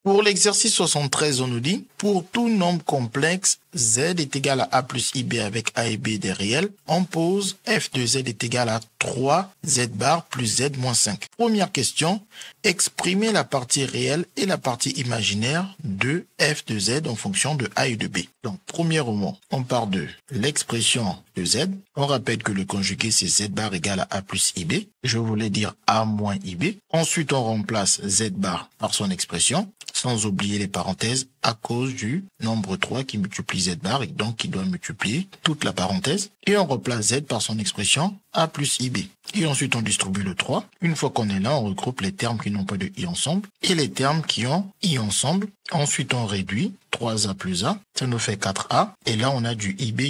Pour l'exercice 73, on nous dit, pour tout nombre complexe, z est égal à a plus ib avec a et b des réels, on pose f de z est égal à 3 z bar plus z moins 5. Première question, exprimer la partie réelle et la partie imaginaire de f de z en fonction de a et de b. Donc, premièrement, on part de l'expression de z. On rappelle que le conjugué, c'est z bar égal à a plus ib. Je voulais dire a moins ib. Ensuite, on remplace z bar par son expression, sans oublier les parenthèses, à cause du nombre 3 qui multiplie z bar et donc qui doit multiplier toute la parenthèse. Et on remplace z par son expression a plus ib. Et ensuite, on distribue le 3. Une fois qu'on est là, on regroupe les termes qui n'ont pas de i ensemble et les termes qui ont i ensemble. Ensuite, on réduit 3a plus a. Ça nous fait 4a. Et là, on a du ib.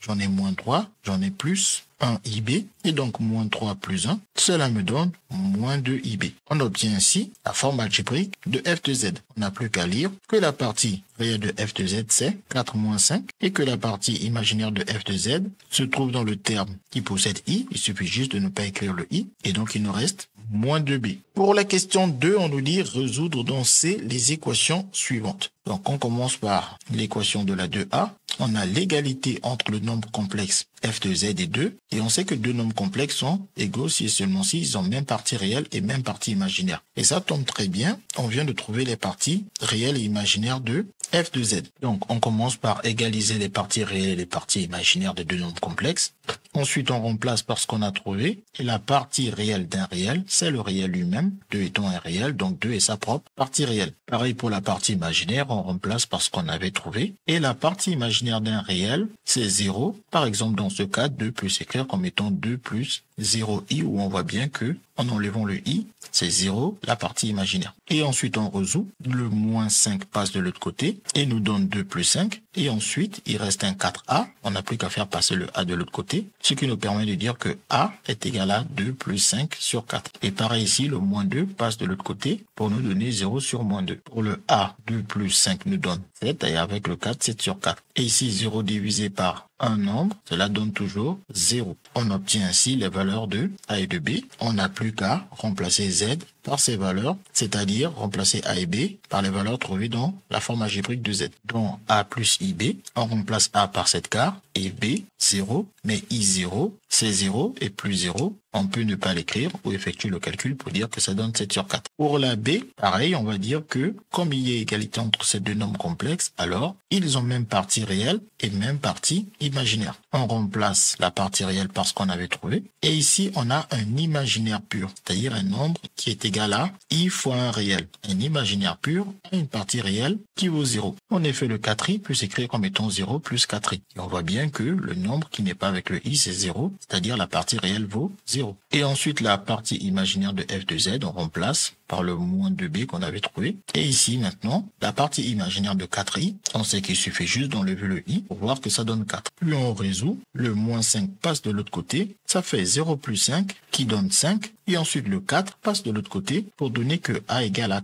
J'en ai moins 3. J'en ai plus 1 ib. Et donc, moins 3 plus 1. Cela me donne moins 2 ib. On obtient ainsi la forme algébrique de f de z. On n'a plus qu'à lire que la partie réelle de f de z, c'est 4 moins 5. Et que la partie imaginaire de f de z se trouve dans le terme qui possède i. Il suffit juste de ne pas écrire le i. Et donc, il nous reste moins 2b. Pour la question 2, on nous dit résoudre dans C les équations suivantes. Donc, on commence par l'équation de la 2a. On a l'égalité entre le nombre complexe f de z et 2. Et on sait que deux nombres complexes sont égaux si et seulement si ils ont même partie réelle et même partie imaginaire. Et ça tombe très bien. On vient de trouver les parties réelles et imaginaires de f de z. Donc, on commence par égaliser les parties réelles et les parties imaginaires des deux nombres complexes. Ensuite, on remplace par ce qu'on a trouvé. Et la partie réelle d'un réel, c'est le réel lui-même. 2 étant un réel, donc 2 est sa propre partie réelle. Pareil pour la partie imaginaire, on remplace par ce qu'on avait trouvé. Et la partie imaginaire d'un réel, c'est 0. Par exemple, dans ce cas, 2 peut s'écrire comme étant 2 plus 0i, où on voit bien que, en enlevant le i, c'est 0, la partie imaginaire. Et ensuite, on résout. Le moins 5 passe de l'autre côté et nous donne 2 plus 5. Et ensuite, il reste un 4a. On n'a plus qu'à faire passer le a de l'autre côté, ce qui nous permet de dire que a est égal à 2 plus 5 sur 4. Et pareil ici, le moins 2 passe de l'autre côté pour nous donner 0 sur moins 2. Pour le a, 2 plus 5 nous donne 7, et avec le 4, 7 sur 4. Et ici, 0 divisé par un nombre, cela donne toujours 0. On obtient ainsi les valeurs de a et de b. On n'a plus qu'à remplacer z par ces valeurs, c'est-à-dire remplacer a et b par les valeurs trouvées dans la forme algébrique de z. Donc a plus ib, on remplace a par cette quart et b, 0, mais i0, c'est 0 et plus 0. On peut ne pas l'écrire ou effectuer le calcul pour dire que ça donne 7 sur 4. Pour la b, pareil, on va dire que comme il y a égalité entre ces deux nombres complexes, alors ils ont même partie réelle et même partie imaginaire. On remplace la partie réelle par ce qu'on avait trouvé. Et ici, on a un imaginaire pur, c'est-à-dire un nombre qui est égal à i fois un réel. Un imaginaire pur a une partie réelle qui vaut 0. En effet, le 4i peut s'écrire comme étant 0 plus 4i. Et on voit bien que le nombre qui n'est pas avec le i, c'est 0, c'est-à-dire la partie réelle vaut 0. Et ensuite, la partie imaginaire de f de z, on remplace par le moins 2b qu'on avait trouvé. Et ici, maintenant, la partie imaginaire de 4i, on sait qu'il suffit juste d'enlever le i pour voir que ça donne 4. Puis on résout, le moins 5 passe de l'autre côté, ça fait 0 plus 5 qui donne 5. Et ensuite, le 4 passe de l'autre côté pour donner que a égale à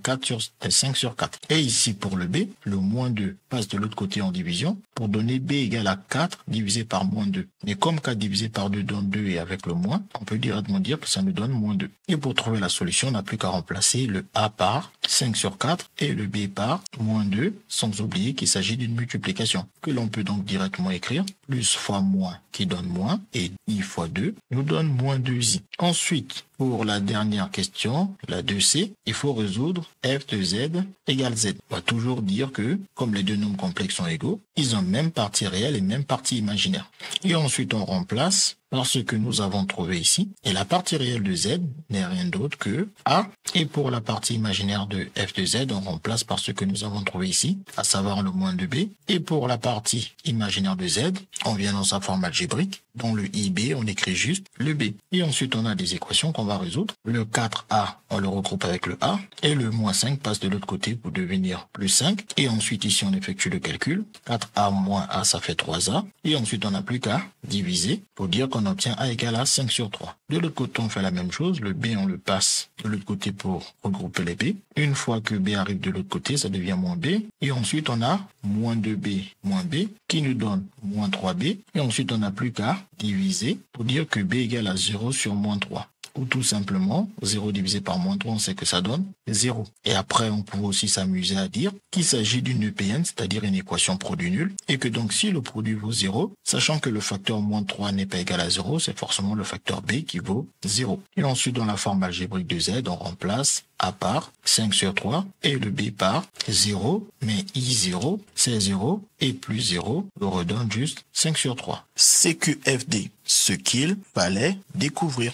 5 sur 4. Et ici, pour le b, le moins 2 passe de l'autre côté en division pour donner b égale à 4 divisé par moins 2. Mais comme 4 divisé par 2 donne 2 et avec le moins, on peut directement dire que ça nous donne moins 2. Et pour trouver la solution, on n'a plus qu'à remplacer le a par 5 sur 4 et le b par moins 2, sans oublier qu'il s'agit d'une multiplication, que l'on peut donc directement écrire plus fois moins qui donne moins, et i fois 2 nous donne moins 2i. Ensuite, pour la dernière question, la 2c, il faut résoudre f de z égale z. On va toujours dire que, comme les deux nombres complexes sont égaux, ils ont même partie réelle et même partie imaginaire. Et ensuite, on remplace par ce que nous avons trouvé ici. Et la partie réelle de z n'est rien d'autre que a. Et pour la partie imaginaire de f de z, on remplace par ce que nous avons trouvé ici, à savoir le moins 2b. Et pour la partie imaginaire de z, on vient dans sa forme algébrique. Dans le ib, on écrit juste le b. Et ensuite, on a des équations qu'on va résoudre. Le 4a, on le regroupe avec le a. Et le moins 5 passe de l'autre côté pour devenir plus 5. Et ensuite, ici, on effectue le calcul. 4a moins a, ça fait 3a. Et ensuite, on n'a plus qu'à diviser pour dire qu'on obtient a égale à 5 sur 3. De l'autre côté, on fait la même chose. Le b, on le passe de l'autre côté pour regrouper les b. Une fois que b arrive de l'autre côté, ça devient moins b. Et ensuite, on a moins 2b moins b qui nous donne moins 3b. Et ensuite, on n'a plus qu'à diviser pour dire que b égale à 0 sur moins 3. ou tout simplement 0 divisé par moins 3, on sait que ça donne 0. Et après, on pourrait aussi s'amuser à dire qu'il s'agit d'une EPN, c'est-à-dire une équation produit nul, et que donc si le produit vaut 0, sachant que le facteur moins 3 n'est pas égal à 0, c'est forcément le facteur B qui vaut 0. Et ensuite, dans la forme algébrique de Z, on remplace A par 5 sur 3 et le B par 0, mais I0, c'est 0 et plus 0 nous redonne juste 5 sur 3. CQFD, ce qu'il fallait découvrir.